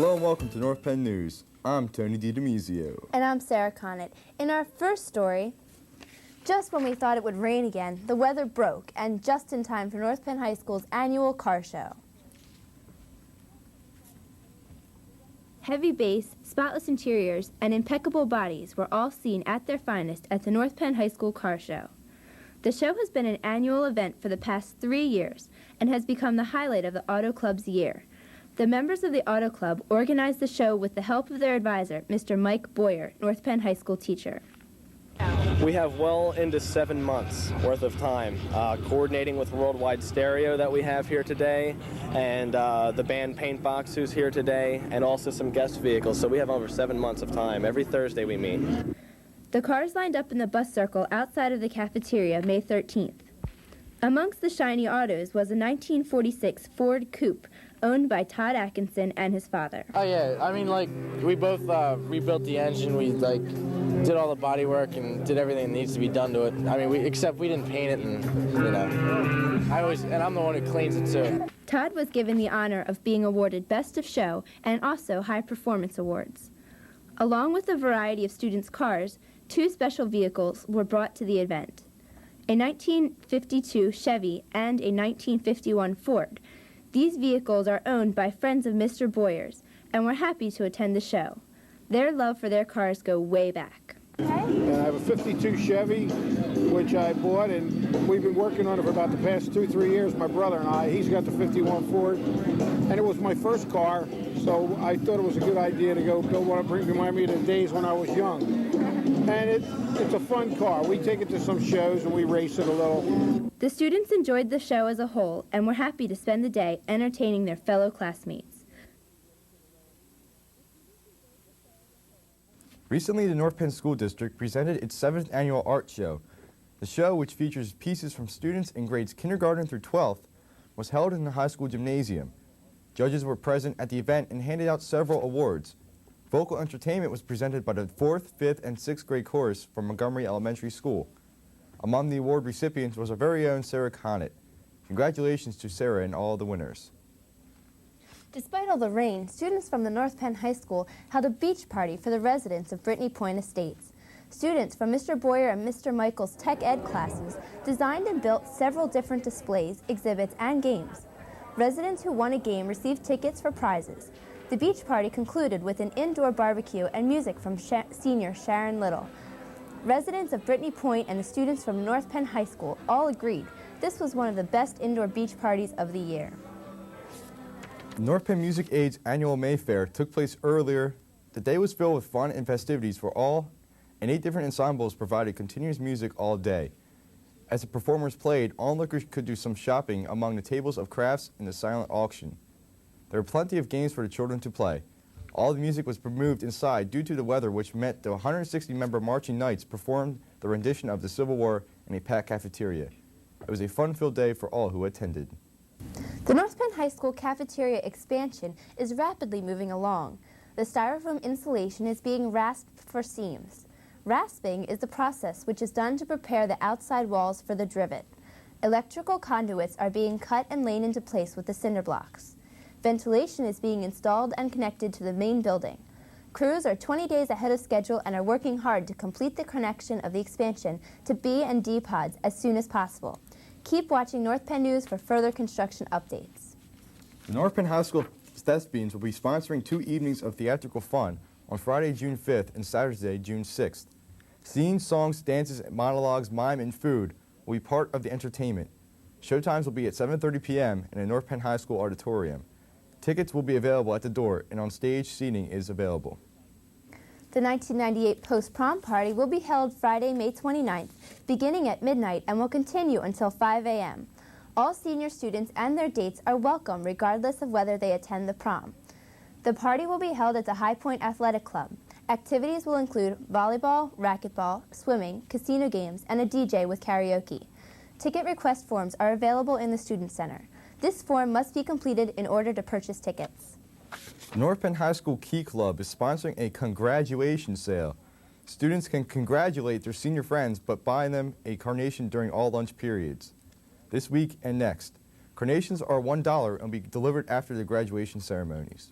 Hello and welcome to North Penn News. I'm Tony DiDemizio. And I'm Sarah Connett. In our first story, just when we thought it would rain again, the weather broke, and just in time for North Penn High School's annual car show. Heavy bass, spotless interiors, and impeccable bodies were all seen at their finest at the North Penn High School car show. The show has been an annual event for the past 3 years and has become the highlight of the Auto Club's year. The members of the Auto Club organized the show with the help of their advisor, Mr. Mike Boyer, North Penn High School teacher. We have well into 7 months worth of time coordinating with Worldwide Stereo that we have here today, and the band Paintbox who's here today, and also some guest vehicles. So we have over 7 months of time. Every Thursday we meet. The cars lined up in the bus circle outside of the cafeteria May 13th. Amongst the shiny autos was a 1946 Ford Coupe owned by Todd Atkinson and his father. Oh yeah, I mean, like, we both rebuilt the engine. We did all the body work and did everything that needs to be done to it. I mean, except we didn't paint it, and I'm the one who cleans it too. Todd was given the honor of being awarded Best of Show and also High Performance Awards. Along with a variety of students' cars, 2 special vehicles were brought to the event. A 1952 Chevy and a 1951 Ford. These vehicles are owned by friends of Mr. Boyer's and were happy to attend the show. Their love for their cars go way back. And I have a 52 Chevy, which I bought, and we've been working on it for about the past 2-3 years, my brother and I. He's got the 51 Ford, and it was my first car, so I thought it was a good idea to go build one up, remind me of the days when I was young. And it's a fun car. We take it to some shows and we race it a little. The students enjoyed the show as a whole and were happy to spend the day entertaining their fellow classmates. Recently, the North Penn School District presented its 7th annual art show. The show, which features pieces from students in grades kindergarten through 12th, was held in the high school gymnasium. Judges were present at the event and handed out several awards. Vocal entertainment was presented by the 4th, 5th, and 6th grade chorus from Montgomery Elementary School. Among the award recipients was our very own Sarah Connett. Congratulations to Sarah and all the winners. Despite all the rain, students from the North Penn High School held a beach party for the residents of Brittany Point Estates. Students from Mr. Boyer and Mr. Michael's Tech Ed classes designed and built several different displays, exhibits, and games. Residents who won a game received tickets for prizes. The beach party concluded with an indoor barbecue and music from senior Sharon Little. Residents of Brittany Point and the students from North Penn High School all agreed this was one of the best indoor beach parties of the year. The North Penn Music Aid's annual May Fair took place earlier. The day was filled with fun and festivities for all, and 8 different ensembles provided continuous music all day. As the performers played, onlookers could do some shopping among the tables of crafts in the silent auction. There were plenty of games for the children to play. All the music was moved inside due to the weather, which meant the 160-member Marching Knights performed the rendition of the Civil War in a packed cafeteria. It was a fun-filled day for all who attended. The North Penn High School cafeteria expansion is rapidly moving along. The styrofoam insulation is being rasped for seams. Rasping is the process which is done to prepare the outside walls for the drivet. Electrical conduits are being cut and laid into place with the cinder blocks. Ventilation is being installed and connected to the main building. Crews are 20 days ahead of schedule and are working hard to complete the connection of the expansion to B and D pods as soon as possible. Keep watching North Penn News for further construction updates. The North Penn High School Thespians will be sponsoring 2 evenings of theatrical fun on Friday, June 5th and Saturday, June 6th. Scenes, songs, dances, monologues, mime, and food will be part of the entertainment. Showtimes will be at 7:30 p.m. in the North Penn High School auditorium. Tickets will be available at the door, and on-stage seating is available. The 1998 post-prom party will be held Friday, May 29th, beginning at midnight and will continue until 5 a.m. All senior students and their dates are welcome regardless of whether they attend the prom. The party will be held at the High Point Athletic Club. Activities will include volleyball, racquetball, swimming, casino games, and a DJ with karaoke. Ticket request forms are available in the Student Center. This form must be completed in order to purchase tickets. The North Penn High School Key Club is sponsoring a congratulation sale. Students can congratulate their senior friends but buy them a carnation during all lunch periods. This week and next. Carnations are $1 and will be delivered after the graduation ceremonies.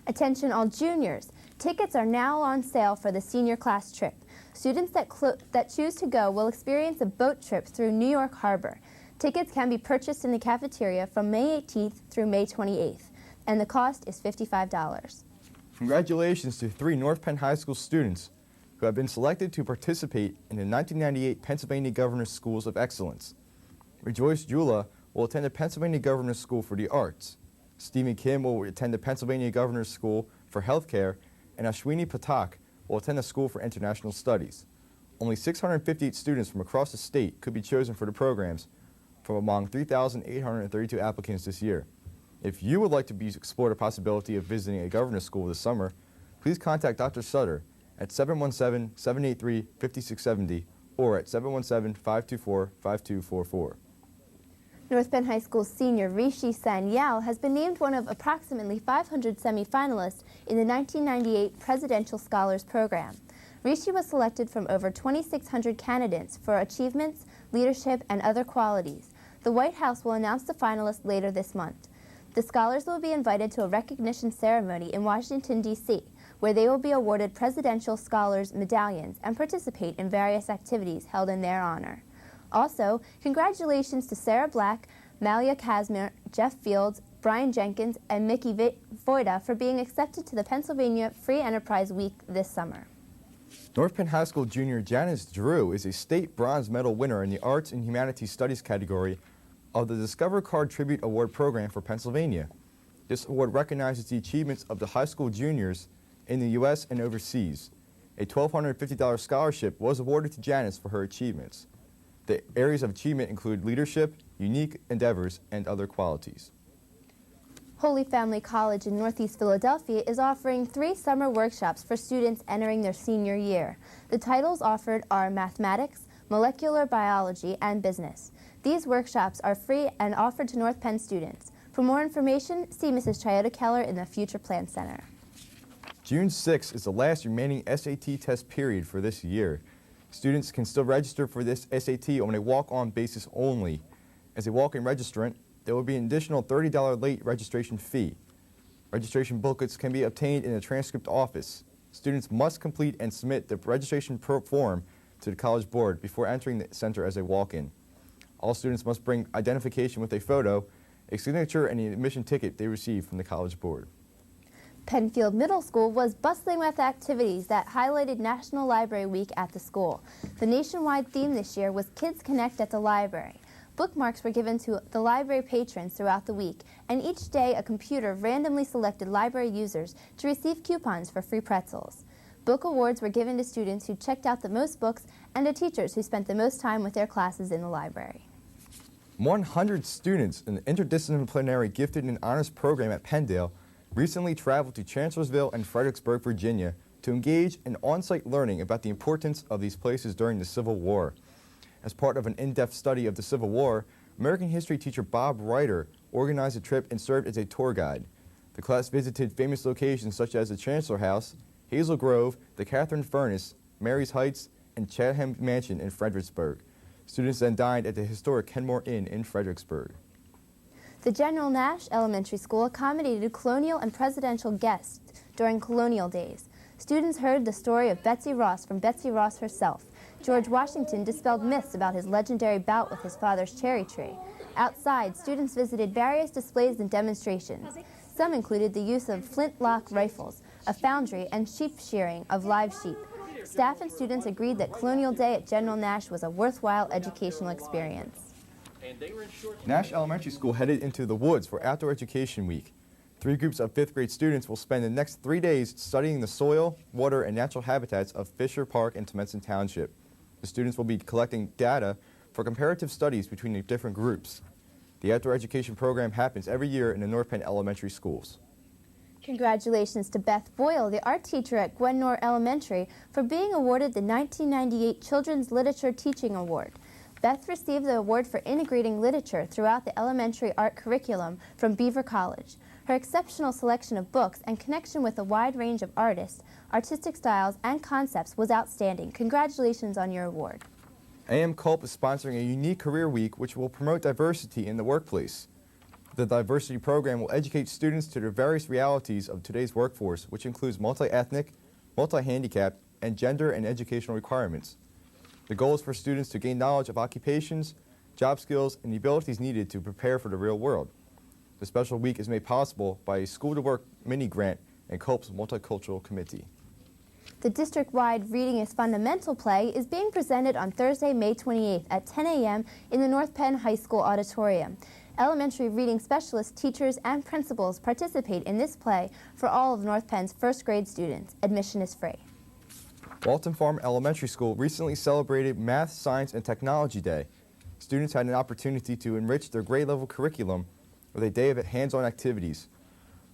Attention all juniors, tickets are now on sale for the senior class trip. Students that choose to go will experience a boat trip through New York Harbor. Tickets can be purchased in the cafeteria from May 18th through May 28th, and the cost is $55. Congratulations to 3 North Penn High School students who have been selected to participate in the 1998 Pennsylvania Governor's Schools of Excellence. Rejoice Jula will attend the Pennsylvania Governor's School for the Arts. Stephen Kim will attend the Pennsylvania Governor's School for Healthcare, and Ashwini Patak will attend the School for International Studies. Only 658 students from across the state could be chosen for the programs from among 3,832 applicants this year. If you would like to explore the possibility of visiting a governor's school this summer, please contact Dr. Sutter at 717-783-5670 or at 717-524-5244. North Penn High School senior Rishi Sanyal has been named one of approximately 500 semifinalists in the 1998 Presidential Scholars Program. Rishi was selected from over 2,600 candidates for achievements, leadership, and other qualities. The White House will announce the finalists later this month. The scholars will be invited to a recognition ceremony in Washington, D.C., where they will be awarded Presidential Scholars medallions and participate in various activities held in their honor. Also, congratulations to Sarah Black, Malia Kazmir, Jeff Fields, Brian Jenkins, and Mickey Voida for being accepted to the Pennsylvania Free Enterprise Week this summer. North Penn High School junior Janice Drew is a state bronze medal winner in the Arts and Humanities Studies category of the Discover Card Tribute Award program for Pennsylvania. This award recognizes the achievements of the high school juniors in the U.S. and overseas. A $1,250 scholarship was awarded to Janice for her achievements. The areas of achievement include leadership, unique endeavors, and other qualities. Holy Family College in Northeast Philadelphia is offering 3 summer workshops for students entering their senior year. The titles offered are Mathematics, Molecular Biology, and Business. These workshops are free and offered to North Penn students. For more information, see Mrs. Chiota Keller in the Future Plan Center. June 6th is the last remaining SAT test period for this year. Students can still register for this SAT on a walk-on basis only. As a walk-in registrant, there will be an additional $30 late registration fee. Registration booklets can be obtained in the transcript office. Students must complete and submit the registration form to the College Board before entering the center as a walk-in. All students must bring identification with a photo, a signature, and an admission ticket they receive from the College Board. Penfield Middle School was bustling with activities that highlighted National Library Week at the school. The nationwide theme this year was Kids Connect at the Library. Bookmarks were given to the library patrons throughout the week, and each day a computer randomly selected library users to receive coupons for free pretzels. Book awards were given to students who checked out the most books and to teachers who spent the most time with their classes in the library. 100 students in the interdisciplinary Gifted and Honors program at Penndale recently traveled to Chancellorsville and Fredericksburg, Virginia to engage in on-site learning about the importance of these places during the Civil War. As part of an in-depth study of the Civil War, American history teacher Bob Reiter organized a trip and served as a tour guide. The class visited famous locations such as the Chancellor House, Hazel Grove, the Catherine Furnace, Mary's Heights, and Chatham Mansion in Fredericksburg. Students then dined at the historic Kenmore Inn in Fredericksburg. The General Nash Elementary School accommodated colonial and presidential guests during colonial days. Students heard the story of Betsy Ross from Betsy Ross herself. George Washington dispelled myths about his legendary bout with his father's cherry tree. Outside, students visited various displays and demonstrations. Some included the use of flintlock rifles, a foundry, and sheep shearing of live sheep. Staff and students agreed that Colonial Day at General Nash was a worthwhile educational experience. Nash Elementary School headed into the woods for Outdoor Education Week. 3 groups of 5th grade students will spend the next 3 days studying the soil, water, and natural habitats of Fisher Park and Temenson Township. The students will be collecting data for comparative studies between the different groups. The outdoor education program happens every year in the North Penn Elementary Schools. Congratulations to Beth Boyle, the art teacher at Gwenmore Elementary, for being awarded the 1998 Children's Literature Teaching Award. Beth received the award for integrating literature throughout the elementary art curriculum from Beaver College. Her exceptional selection of books and connection with a wide range of artists, artistic styles, and concepts was outstanding. Congratulations on your award. AM Culp is sponsoring a unique career week which will promote diversity in the workplace. The diversity program will educate students to the various realities of today's workforce, which includes multi-ethnic, multi-handicapped, and gender and educational requirements. The goal is for students to gain knowledge of occupations, job skills, and the abilities needed to prepare for the real world. The special week is made possible by a School to Work mini grant and COPE's Multicultural Committee. The district-wide Reading is Fundamental play is being presented on Thursday, May 28th at 10 a.m. in the North Penn High School auditorium. Elementary reading specialists, teachers, and principals participate in this play for all of North Penn's first grade students. Admission is free. Walton Farm Elementary School recently celebrated Math, Science, and Technology Day. Students had an opportunity to enrich their grade level curriculum with a day of hands-on activities.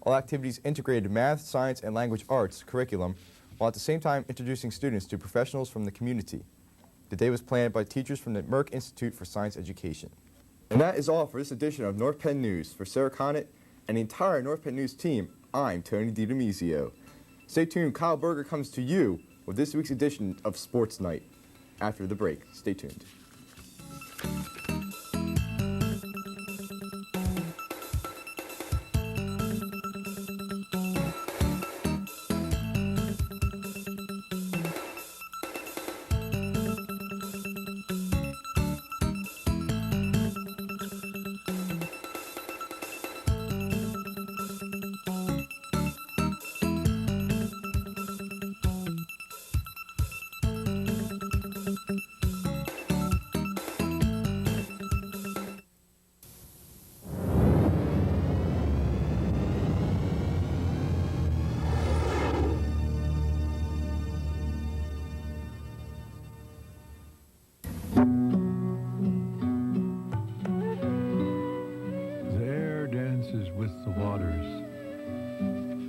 All activities integrated math, science, and language arts curriculum, while at the same time introducing students to professionals from the community. The day was planned by teachers from the Merck Institute for Science Education. And that is all for this edition of North Penn News. For Sarah Connett and the entire North Penn News team, I'm Tony DiDomizio. Stay tuned, Kyle Berger comes to you with this week's edition of Sports Night. After the break, stay tuned.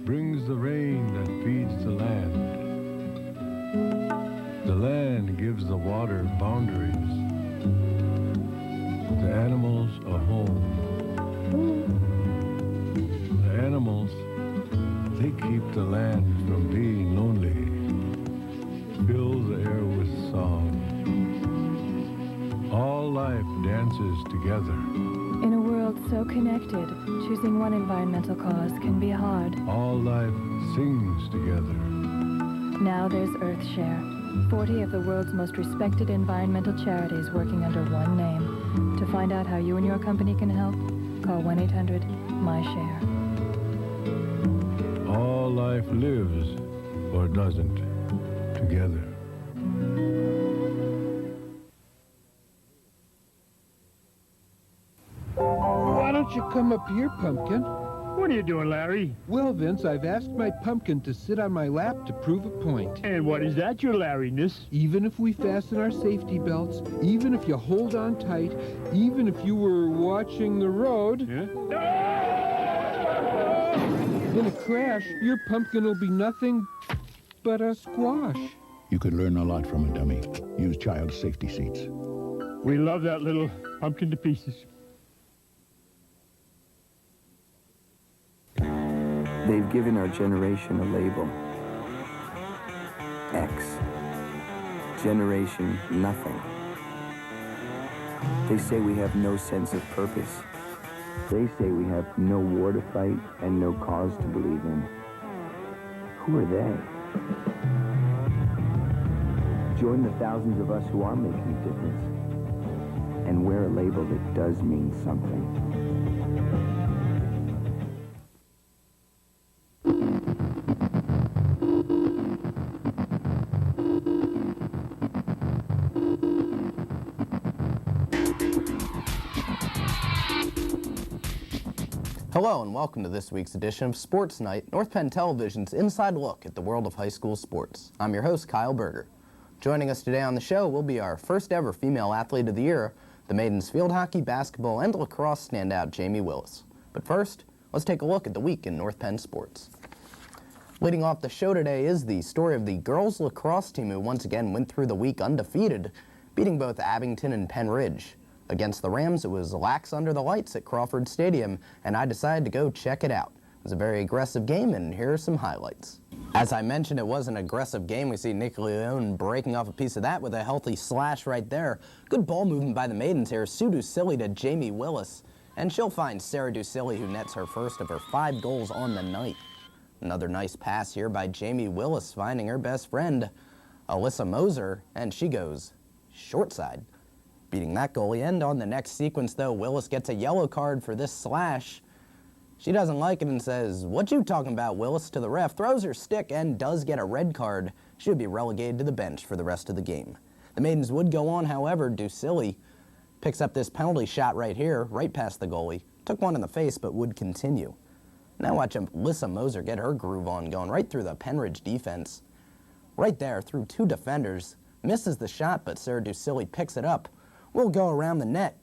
Brings the rain that feeds the land. The land gives the water boundaries. The animals a home. The animals, they keep the land from being lonely. Fill the air with song. All life dances together. In a world so connected, choosing one environmental cause can be hard. All life sings together. Now there's EarthShare, 40 of the world's most respected environmental charities working under one name. To find out how you and your company can help, call 1-800-MY-SHARE. All life lives, or doesn't, together. Why don't you come up here, Pumpkin? What are you doing, Larry? Well, Vince, I've asked my pumpkin to sit on my lap to prove a point. And what is that, your Larryness? Even if we fasten our safety belts, even if you hold on tight, even if you were watching the road... Yeah? In a crash, your pumpkin will be nothing but a squash. You could learn a lot from a dummy. Use child safety seats. We love that little pumpkin to pieces. They've given our generation a label. X. Generation Nothing. They say we have no sense of purpose. They say we have no war to fight and no cause to believe in. Who are they? Join the thousands of us who are making a difference and wear a label that does mean something. Hello and welcome to this week's edition of Sports Night, North Penn Television's inside look at the world of high school sports. I'm your host, Kyle Berger. Joining us today on the show will be our first ever female athlete of the year, the maidens field hockey, basketball, and lacrosse standout Jamie Willis. But first, let's take a look at the week in North Penn sports. Leading off the show today is the story of the girls lacrosse team who once again went through the week undefeated, beating both Abington and Penn Ridge. Against the Rams, it was lax under the lights at Crawford Stadium, and I decided to go check it out. It was a very aggressive game, and here are some highlights. As I mentioned, it was an aggressive game. We see Nick Leone breaking off a piece of that with a healthy slash right there. Good ball movement by the maidens here. Sudu Silly to Jamie Willis. and she'll find Sarah Ducilli, who nets her first of her 5 goals on the night. Another nice pass here by Jamie Willis, finding her best friend, Alyssa Moser, and she goes short side, beating that goalie. And on the next sequence, though, Willis gets a yellow card for this slash. She doesn't like it and says, "What you talking about, Willis?" to the ref, throws her stick, and does get a red card. She would be relegated to the bench for the rest of the game. The Maidens would go on, however. Ducilli picks up this penalty shot right here, right past the goalie. Took one in the face, but would continue. Now watch Alyssa Moser get her groove on, going right through the Penridge defense. Right there, through 2 defenders. Misses the shot, but Sarah Ducilli picks it up. Will go around the net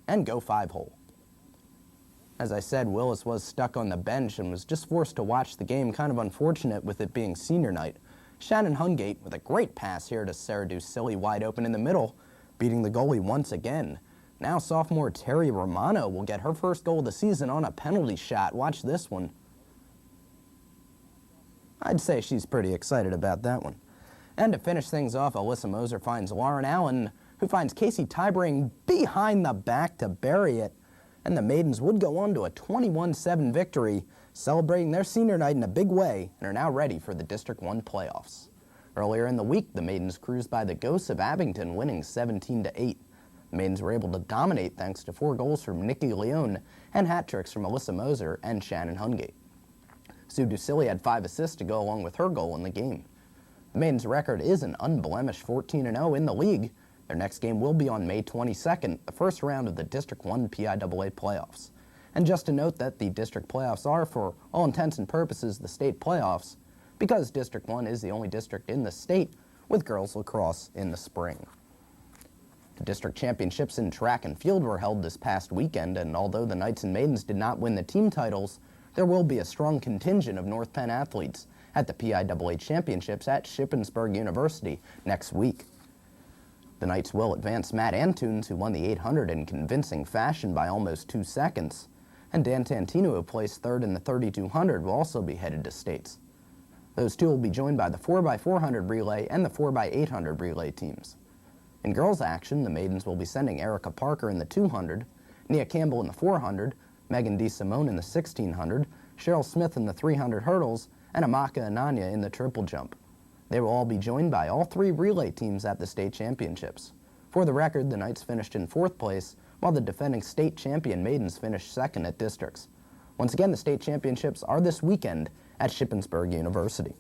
and go 5-hole. As I said, Willis was stuck on the bench and was just forced to watch the game, kind of unfortunate with it being senior night. Shannon Hungate with a great pass here to Sarah Ducilli, wide open in the middle, beating the goalie once again. Now sophomore Terry Romano will get her first goal of the season on a penalty shot. Watch this one. I'd say she's pretty excited about that one. And to finish things off, Alyssa Moser finds Lauren Allen, who finds Casey Tybring behind the back to bury it. And the Maidens would go on to a 21-7 victory, celebrating their senior night in a big way, and are now ready for the District 1 playoffs. Earlier in the week, the Maidens cruised by the Ghosts of Abington, winning 17-8. The Maidens were able to dominate thanks to 4 goals from Nikki Leone and hat tricks from Alyssa Moser and Shannon Hungate. Sue Ducilli had 5 assists to go along with her goal in the game. The Maidens' record is an unblemished 14-0 in the league. Their next game will be on May 22nd, the first round of the District 1 PIAA playoffs. And just to note that the district playoffs are, for all intents and purposes, the state playoffs, because District 1 is the only district in the state with girls lacrosse in the spring. The district championships in track and field were held this past weekend, and although the Knights and Maidens did not win the team titles, there will be a strong contingent of North Penn athletes at the PIAA championships at Shippensburg University next week. The Knights will advance Matt Antunes, who won the 800 in convincing fashion by almost 2 seconds, and Dan Tantino, who placed 3rd in the 3200, will also be headed to states. Those two will be joined by the 4x400 relay and the 4x800 relay teams. In girls action, the Maidens will be sending Erica Parker in the 200, Nia Campbell in the 400, Megan DeSimone in the 1600, Cheryl Smith in the 300 hurdles, and Amaka Ananya in the triple jump. They will all be joined by all 3 relay teams at the state championships. For the record, the Knights finished in 4th place, while the defending state champion Maidens finished 2nd at districts. Once again, the state championships are this weekend at Shippensburg University.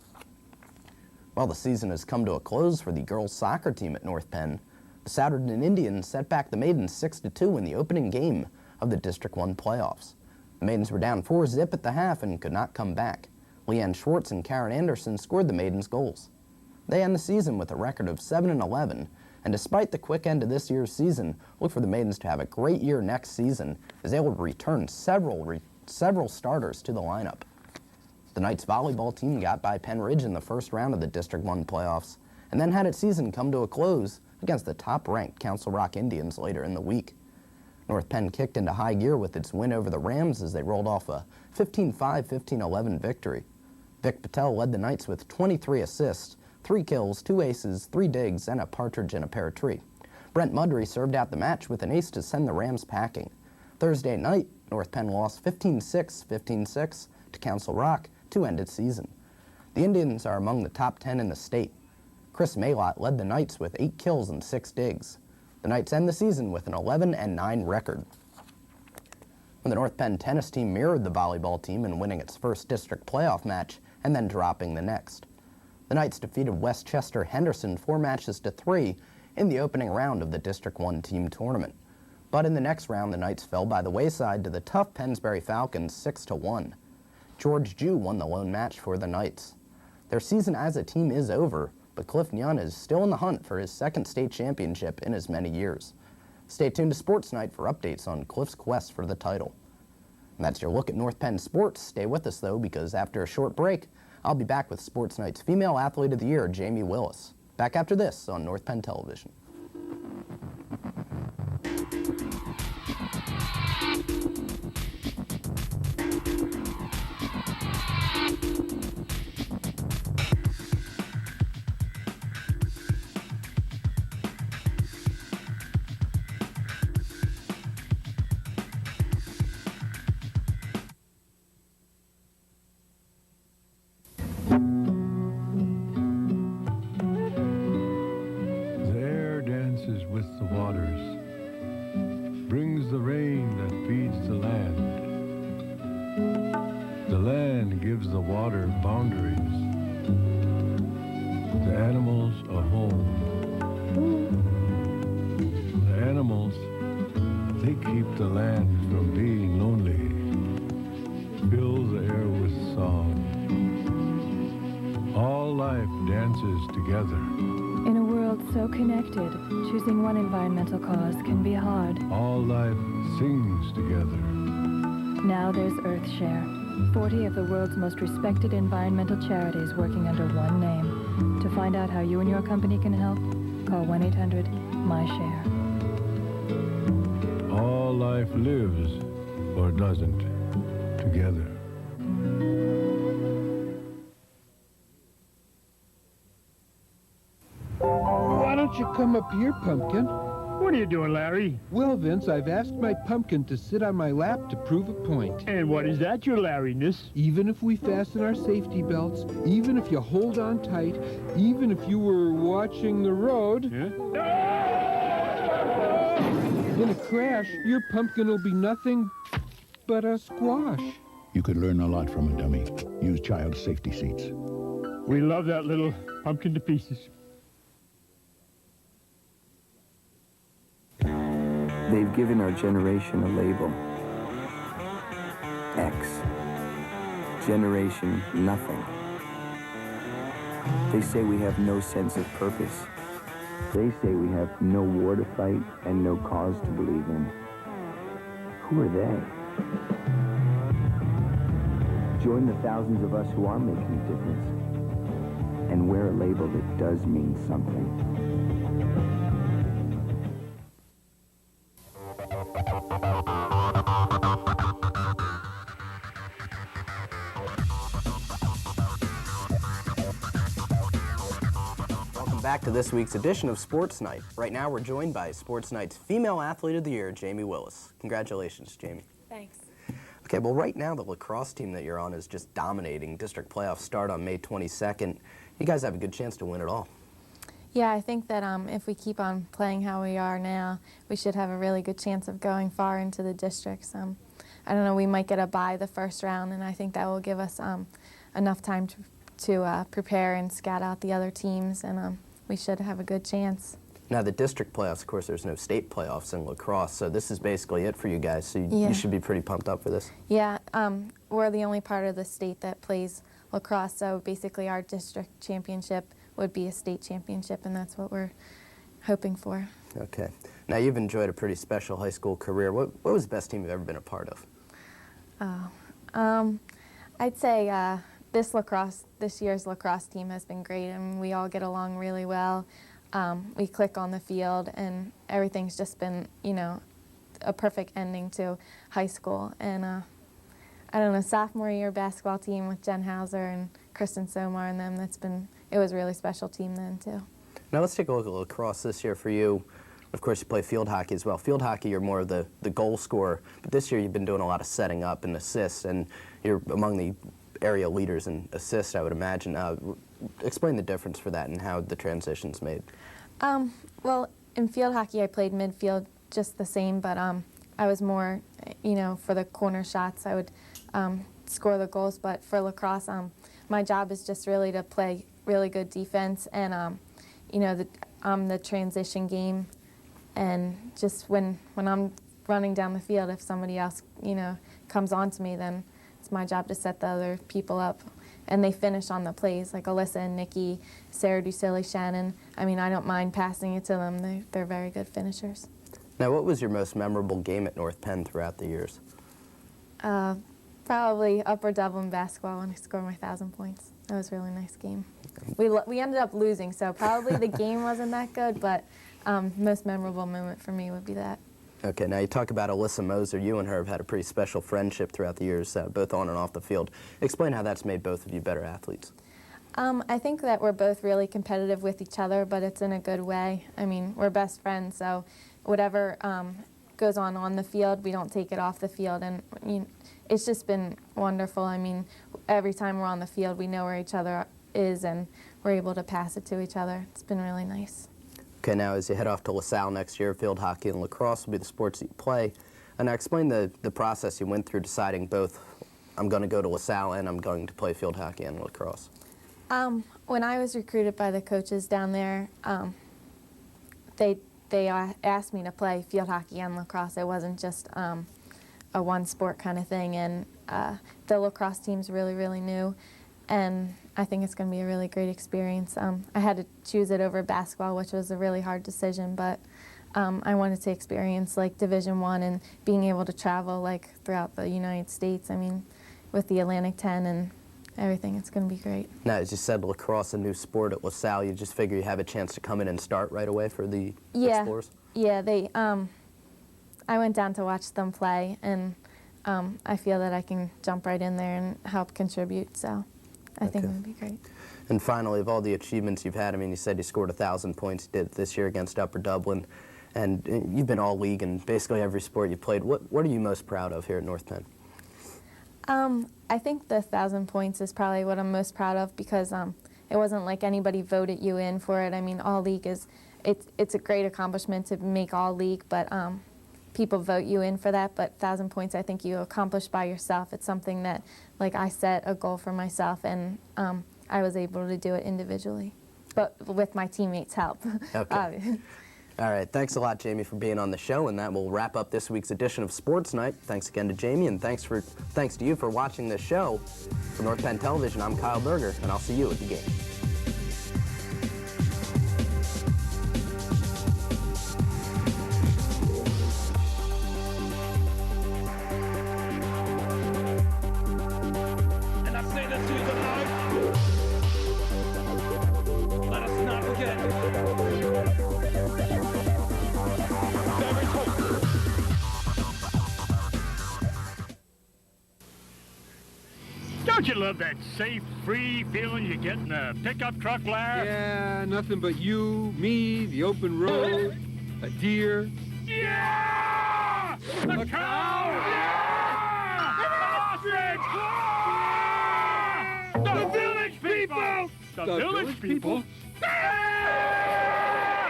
Well, the season has come to a close for the girls soccer team at North Penn. The Souderton Indians set back the Maidens 6-2 in the opening game of the District 1 playoffs. The Maidens were down 4-0 at the half and could not come back. Leanne Schwartz and Karen Anderson scored the Maidens' goals. They end the season with a record of 7-11, and despite the quick end of this year's season, look for the Maidens to have a great year next season, as they will return several starters to the lineup. The Knights volleyball team got by Penn Ridge in the first round of the District 1 playoffs, and then had its season come to a close against the top-ranked Council Rock Indians later in the week. North Penn kicked into high gear with its win over the Rams as they rolled off a 15-5, 15-11 victory. Vic Patel led the Knights with 23 assists, 3 kills, 2 aces, 3 digs, and a partridge in a pear tree. Brent Mudry served out the match with an ace to send the Rams packing. Thursday night, North Penn lost 15-6, 15-6 to Council Rock to end its season. The Indians are among the top 10 in the state. Chris Maylott led the Knights with 8 kills and 6 digs. The Knights end the season with an 11-9 record. The North Penn tennis team mirrored the volleyball team in winning its first district playoff match and then dropping the next. The Knights defeated Westchester Henderson 4-3 in the opening round of the District 1 team tournament. But in the next round, the Knights fell by the wayside to the tough Pennsbury Falcons 6-1. George Jew won the lone match for the Knights. Their season as a team is over, but Cliff Nunn is still in the hunt for his 2nd state championship in as many years. Stay tuned to SportsKnight for updates on Cliff's quest for the title. And that's your look at North Penn sports. Stay with us, though, because after a short break, I'll be back with SportsKnight's Female Athlete of the Year, Jamie Willis. Back after this on North Penn Television. the rain that feeds the land. The land gives the water boundaries, the animals a home. The animals, they keep the land from being lonely, fill the air with song. All life dances together. In a world so connected, choosing one environmental cause can be hard. All life sings together. Now there's EarthShare, 40 of the world's most respected environmental charities working under one name. To find out how you and your company can help, call 1-800-MY-SHARE. All life lives, or doesn't, together. Why don't you come up here, Pumpkin? What are you doing, Larry? Well, Vince, I've asked my pumpkin to sit on my lap to prove a point. And what is that, your Larryness? Even if we fasten our safety belts, even if you hold on tight, even if you were watching the road, in a crash, your pumpkin will be nothing but a squash. You could learn a lot from a dummy. Use child safety seats. We love that little pumpkin to pieces. They've given our generation a label. X. Generation Nothing. They say we have no sense of purpose. They say we have no war to fight and no cause to believe in. Who are they? Join the thousands of us who are making a difference and wear a label that does mean something. Welcome back to this week's edition of Sports Night. Right now we're joined by Sports Night's Female Athlete of the Year, Jamie Willis. Congratulations, Jamie. Thanks. Okay, well right now the lacrosse team that you're on is just dominating. District playoffs start on May 22nd. You guys have a good chance to win it all. Yeah, I think that if we keep on playing how we are now, we should have a really good chance of going far into the districts. I don't know, we might get a bye the first round, and I think that will give us enough time to prepare and scout out the other teams, and we should have a good chance. Now the district playoffs, of course, there's no state playoffs in lacrosse, so this is basically it for you guys, so you should be pretty pumped up for this. Yeah, we're the only part of the state that plays lacrosse, so basically our district championship would be a state championship, and that's what we're hoping for. Okay. Now you've enjoyed a pretty special high school career. What was the best team you've ever been a part of? I'd say this year's lacrosse team has been great, and we all get along really well. We click on the field, and everything's just been, a perfect ending to high school. And I don't know, sophomore year basketball team with Jen Hauser and Kristen Somar and them, it was a really special team then too. Now let's take a look at lacrosse this year for you. Of course, you play field hockey as well. Field hockey, you're more of the goal scorer, but this year you've been doing a lot of setting up and assists, and you're among the area leaders in assists, I would imagine. Explain the difference for that and how the transition's made. Well, in field hockey I played midfield just the same, but I was more, for the corner shots I would score the goals, but for lacrosse my job is just really to play really good defense, and I'm the transition game, and just when I'm running down the field, if somebody else comes on to me, then it's my job to set the other people up, and they finish on the plays, like Alyssa and Nikki, Sarah Ducilli, Shannon. I mean, I don't mind passing it to them. They're very good finishers. Now, what was your most memorable game at North Penn throughout the years? Probably upper Dublin basketball when I scored my 1,000 points. That was a really nice game. We ended up losing, so probably the game wasn't that good, but most memorable moment for me would be that. Okay, now you talk about Alyssa Moser. You and her have had a pretty special friendship throughout the years, both on and off the field. Explain how that's made both of you better athletes. I think that we're both really competitive with each other, but it's in a good way. I mean, we're best friends, so whatever goes on the field, we don't take it off the field, and it's just been wonderful. I mean, every time we're on the field, we know where each other is, and we're able to pass it to each other. It's been really nice. Okay, now as you head off to LaSalle next year, field hockey and lacrosse will be the sports that you play. And now explain the process you went through deciding both, I'm going to go to LaSalle and I'm going to play field hockey and lacrosse. When I was recruited by the coaches down there, they asked me to play field hockey and lacrosse. It wasn't just a one-sport kind of thing, and the lacrosse team's really, really new, and I think it's going to be a really great experience. I had to choose it over basketball, which was a really hard decision, but I wanted to experience like Division I and being able to travel like throughout the United States. I mean, with the Atlantic 10 and everything, it's going to be great. Now, as you said, lacrosse, a new sport at LaSalle, you just figure you have a chance to come in and start right away for the Explorers? Yeah, I went down to watch them play, and I feel that I can jump right in there and help contribute, so I think it would be great. And finally, of all the achievements you've had, I mean, you said you scored 1,000 points, you did this year against Upper Dublin, and you've been all league in basically every sport you played. What are you most proud of here at North Penn? I think the 1,000 points is probably what I'm most proud of, because it wasn't like anybody voted you in for it. I mean, all league is, it's a great accomplishment to make all league, but people vote you in for that. But 1,000 points, I think you accomplished by yourself. It's something that, like, I set a goal for myself, and I was able to do it individually, but with my teammates' help. Okay. All right, thanks a lot, Jamie, for being on the show, and that will wrap up this week's edition of Sports Night. Thanks again to Jamie, and thanks to you for watching this show. For North Penn Television, I'm Kyle Berger, and I'll see you at the game. And I say this to you tonight. Let us not forget. Don't you love that safe, free feeling you get in a pickup truck, Larry? Yeah, nothing but you, me, the open road, a deer. Yeah! A cow! Yeah! An ostrich! The village people! The village people?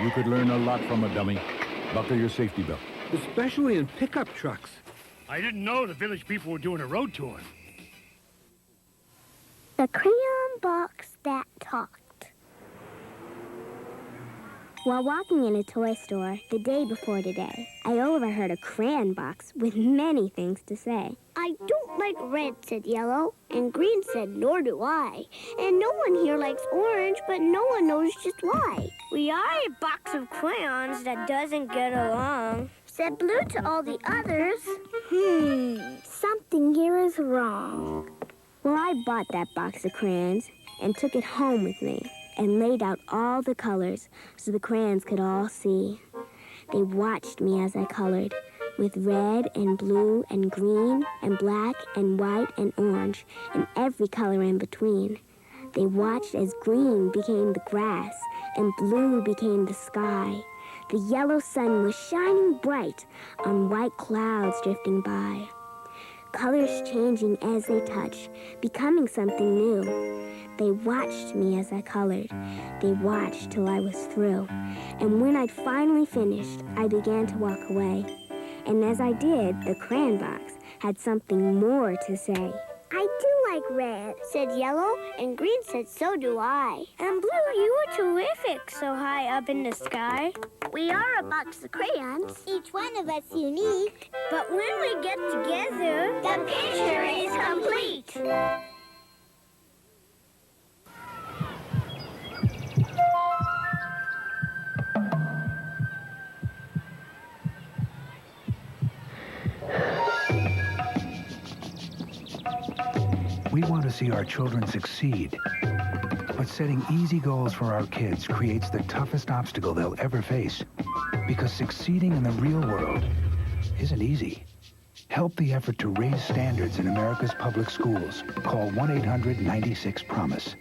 You could learn a lot from a dummy. Buckle your safety belt. Especially in pickup trucks. I didn't know the village people were doing a road tour. The crayon box that talked. While walking in a toy store the day before today, I overheard a crayon box with many things to say. I don't like red, said Yellow, and Green said, nor do I. And no one here likes orange, but no one knows just why. We are a box of crayons that doesn't get along, said Blue to all the others. Something here is wrong. Well, I bought that box of crayons and took it home with me and laid out all the colors so the crayons could all see. They watched me as I colored with red and blue and green and black and white and orange and every color in between. They watched as green became the grass and blue became the sky. The yellow sun was shining bright on white clouds drifting by. Colors changing as they touched, becoming something new. They watched me as I colored. They watched till I was through. And when I'd finally finished, I began to walk away. And as I did, the crayon box had something more to say. I do like red, said Yellow, and Green said, so do I. And Blue, you are terrific, so high up in the sky. We are a box of crayons, each one of us unique. But when we get together, the picture is complete. We want to see our children succeed. But setting easy goals for our kids creates the toughest obstacle they'll ever face. Because succeeding in the real world isn't easy. Help the effort to raise standards in America's public schools. Call 1-800-96-PROMISE.